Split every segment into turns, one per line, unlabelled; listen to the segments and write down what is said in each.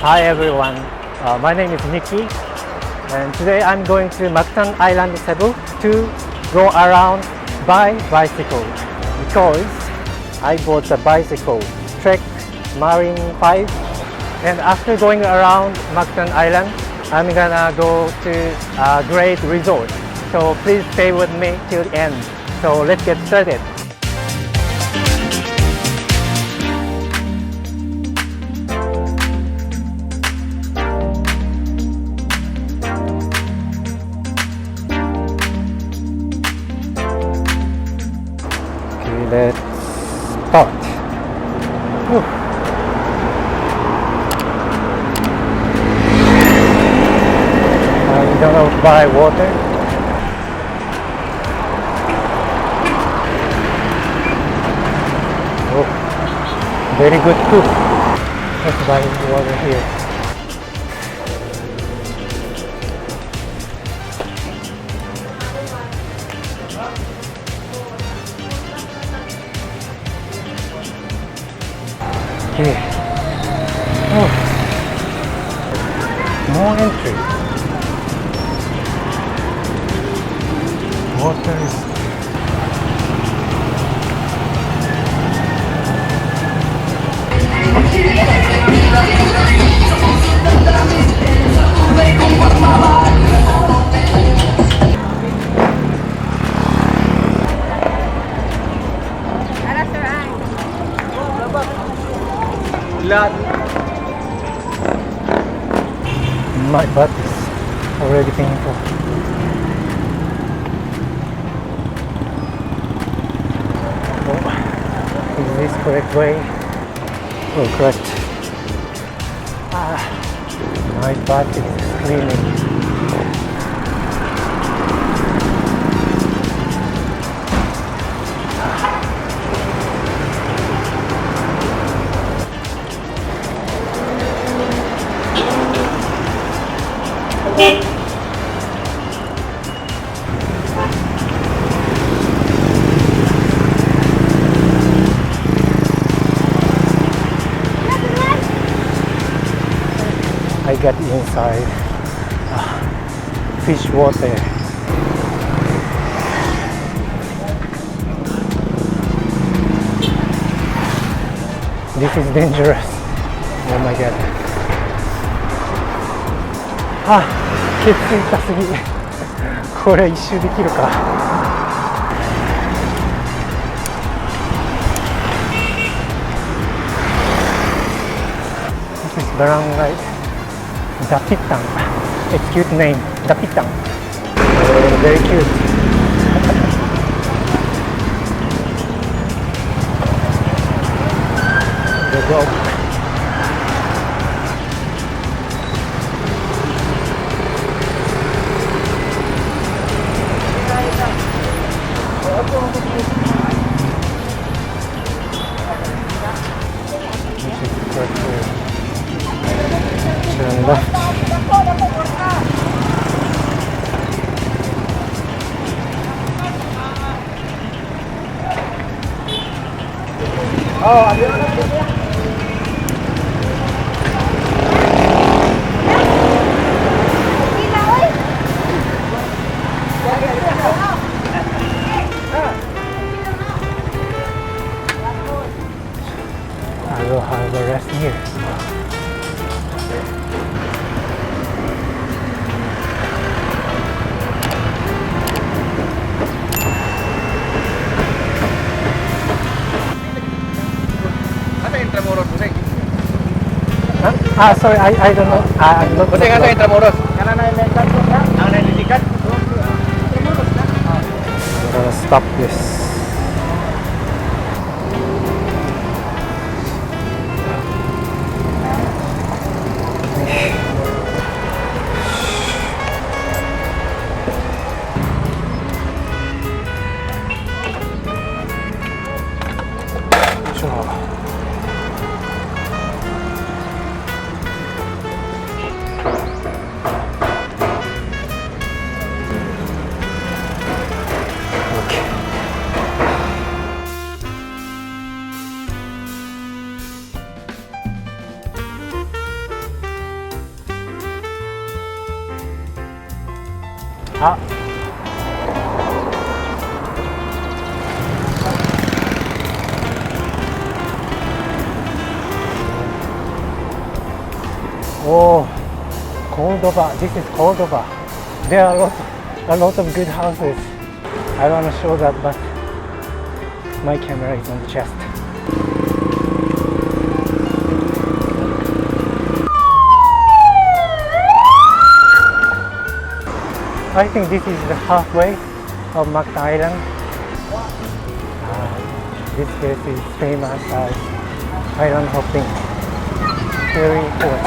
Hi everyone, my name is Nicky and today I'm going to MACTAN Island, Cebu to go around by bicycle because I bought a bicycle, Trek marlin5, and after going around MACTAN Island, I'm gonna go to a great resort. So please stay with me till the end. So let's get started. Let's start. Whew. I'm gonna buy water. Oh, very good cook. Let's buy water here. Okay. Oh, more entry. Water is my butt is already painful. Oh, is this correct way? Oh, correct. My butt is screaming. I got inside fish water. This is dangerous. Oh my god. 血水痛すぎ。これ一周できるか。This is barangay Dapitan. It's cute name, Dapitan. Very cute. The dog. This is correct way. Turn left. Oh, I will have a rest here. Sorry, I don't know. I'm not.
Kasi nga sa Intramuros. Kana na yung ang nalilikan.
I'm gonna stop this. あ、oh, Cordoba. This is Cordoba. There are a lot of good houses. I don't want to show that, but my camera is on the chest. I think this is the halfway of MACTAN Island. This place is famous as island hopping. Very cool.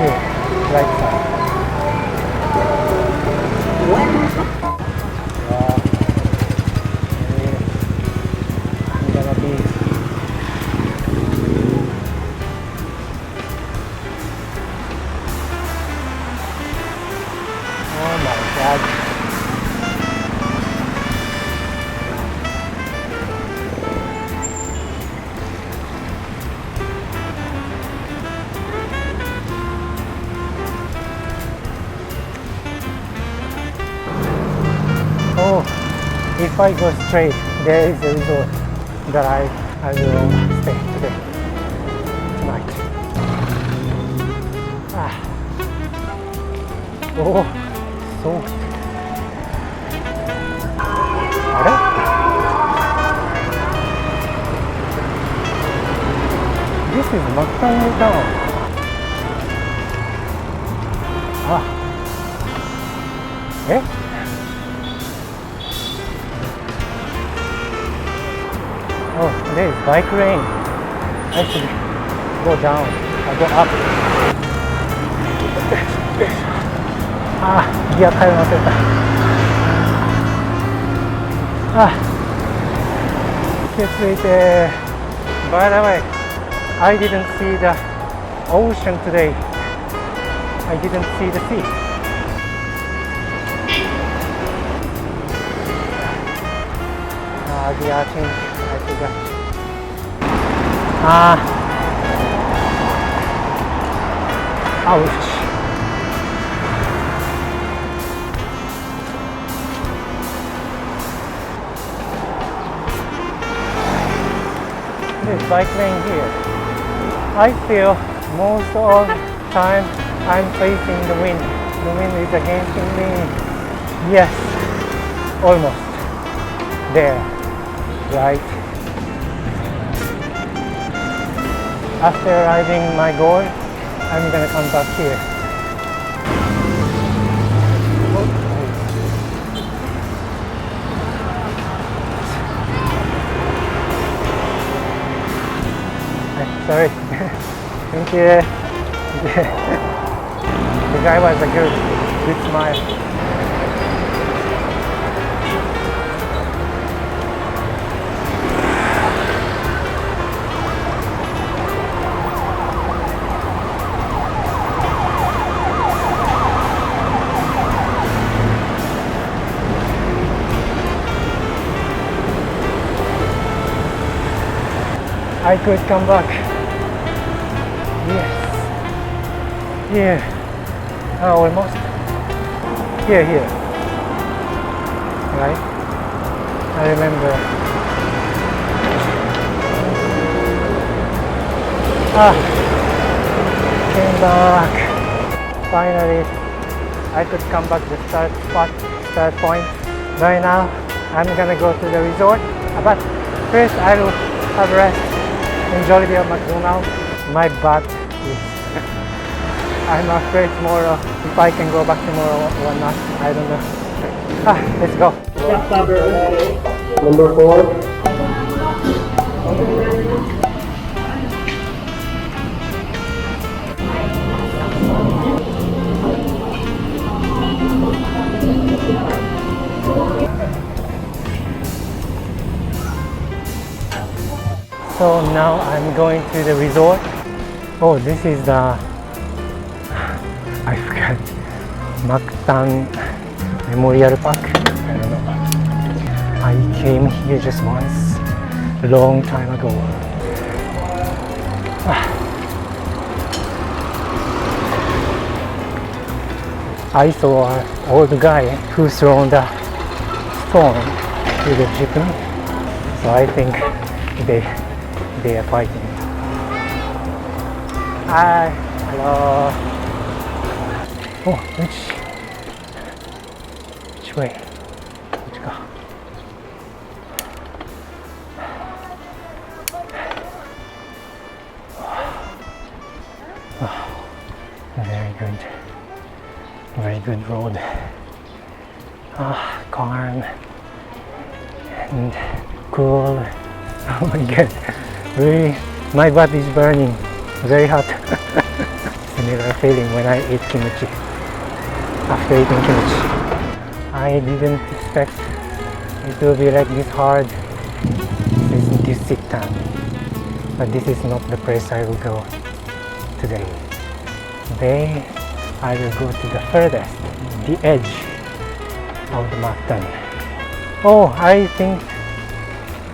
Here, right side. Wow. Here. I'm gonna be. Oh my god. Oh, if I go straight, there is a resort that I will stay today, tonight. Ah. Oh, so. This is MACTAN Town. Ah. Eh? Oh, there is bike lane. I should go down. I go up. Ah, gear 変え忘れた。Ah, 気をついて。By the way, I didn't see the ocean today. I didn't see the sea. Gear change. I forgot. Ah. Ouch. There's bike lane here. I feel most of the time I'm facing the wind. The wind is against me. Yes, almost there. Right. After arriving my goal, I'm gonna come back here. Sorry. Thank you. The guy was a good smile. I could come back. Yes. Here. Oh, almost. Here. Right? I remember. Ah. Came back. Finally, I could come back to the start point. Right now, I'm gonna go to the resort. But first, I will have a rest. Enjoy the McDonald's. My butt is. I'm afraid tomorrow if I can go back tomorrow or not. I don't know. Let's go.
Number 4.
So now I'm going to the resort. Oh, this is the, I forgot, MACTAN Memorial Park. I don't know. I came here just once, a long time ago. I saw an old guy who thrown the stone to the jeepney. So I think they are fighting. Hi, hello. Oh, which way? Which go? Oh, very good road. Calm and cool. Oh my god, really, my butt is burning, very hot. Similar feeling when I eat kimchi. After eating kimchi, I didn't expect it will be like this hard. This sick time, but this is not the place I will go today. Today I will go to the furthest, the edge of the MACTAN. Oh, I think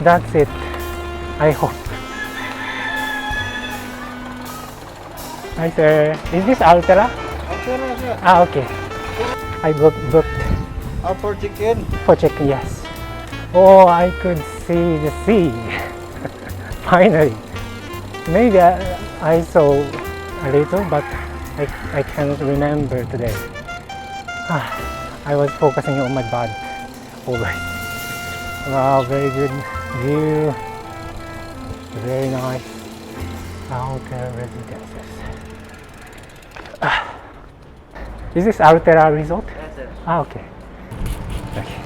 that's it. I hope. Hi sir, is this Altera?
Altera, sir.
Okay. I booked
For chicken.
for chicken, yes. Oh, I could see the sea. Finally. Maybe I saw a little, but I can't remember today. I was focusing on my butt always. Wow, very good view. Very nice. Outer residences. Is this Altera Resort?
Yes, sir.
Okay. Okay.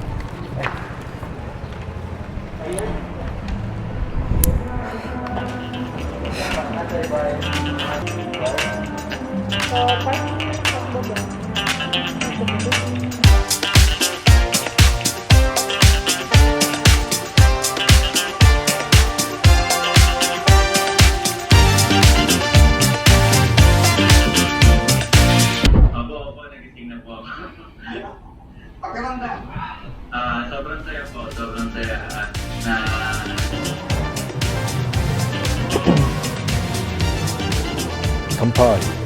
Sobrang saya po, sobrang saya na
Kampai.